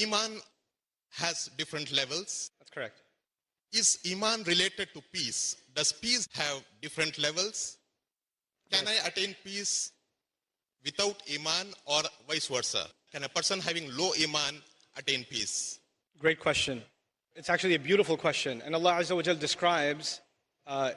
Iman has different levels. That's correct. Is Iman related to peace? Does peace have different levels? Can I attain peace without Iman or vice versa? Can a person having low Iman attain peace? Great question. It's actually a beautiful question. And Allah Azza wa Jal describes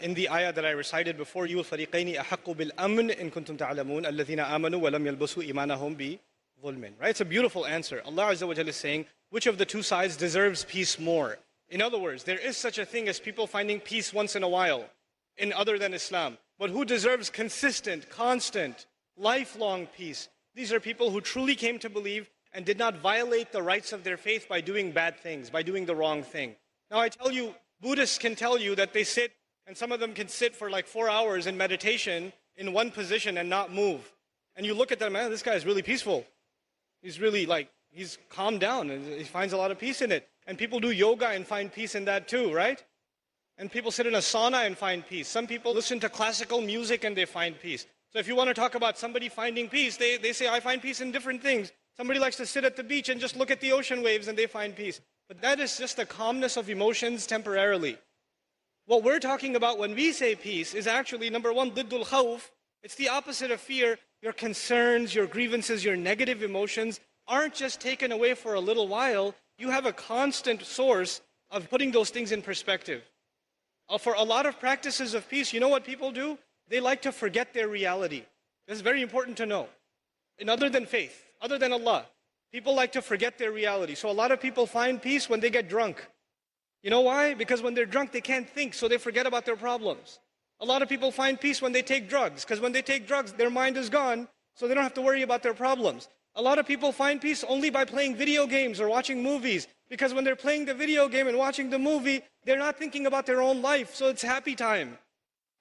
in the ayah that I recited before you, الْفَرِيقَيْنِ أَحَقُّ بِالْأَمْنِ إِن كُنْتُمْ تَعْلَمُونَ الَّذِينَ آمَنُوا وَلَمْ يَلْبَسُوا إِيمَانَهُمْ بِظُلْمٍ. Right? It's a beautiful answer. Allah Azza wa Jal is saying, which of the two sides deserves peace more? In other words, there is such a thing as people finding peace once in a while in other than Islam. But who deserves consistent, constant, lifelong peace? These are people who truly came to believe and did not violate the rights of their faith by doing bad things, by doing the wrong thing. Now I tell you, Buddhists can tell you that they sit, and some of them can sit for like 4 hours in meditation in one position and not move. And you look at them, man, this guy is really peaceful. He's really he's calmed down and he finds a lot of peace in it. And people do yoga and find peace in that too, right? And people sit in a sauna and find peace. Some people listen to classical music and they find peace. So if you want to talk about somebody finding peace, they say, I find peace in different things. Somebody likes to sit at the beach and just look at the ocean waves and they find peace. But that is just the calmness of emotions temporarily. What we're talking about when we say peace is actually, number one, ضد الخوف. It's the opposite of fear. Your concerns, your grievances, your negative emotions aren't just taken away for a little while. You have a constant source of putting those things in perspective. For a lot of practices of peace, you know what people do? They like to forget their reality. That's very important to know. And other than faith, other than Allah, people like to forget their reality. So a lot of people find peace when they get drunk. You know why? Because when they're drunk, they can't think, so they forget about their problems. A lot of people find peace when they take drugs, because when they take drugs, their mind is gone, so they don't have to worry about their problems. A lot of people find peace only by playing video games or watching movies, because when they're playing the video game and watching the movie, they're not thinking about their own life, so it's happy time.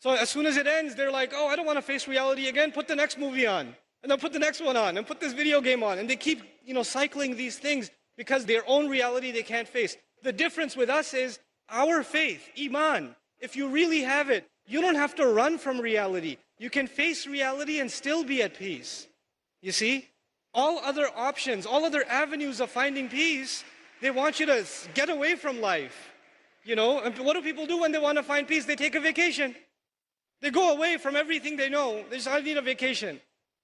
So as soon as it ends, they're like, oh, I don't want to face reality again, put the next movie on. And then put the next one on, and put this video game on. And they keep, cycling these things because their own reality they can't face. The difference with us is our faith, Iman. If you really have it, you don't have to run from reality. You can face reality and still be at peace. You see? All other options, all other avenues of finding peace, they want you to get away from life. And what do people do when they want to find peace? They take a vacation. They go away from everything they know. They say, I need a vacation.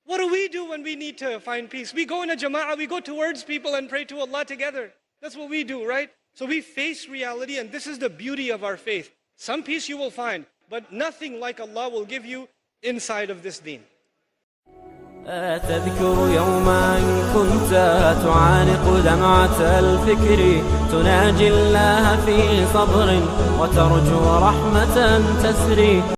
What do we do when we need to find peace? We go in a jama'ah, we go towards people and pray to Allah together. That's what we do, right? So we face reality, and this is the beauty of our faith. Some peace you will find, but nothing like Allah will give you inside of this deen. أتذكر يوما كنت تعانق دمعة الفكر تناجي الله في صبر وترجو رحمة تسري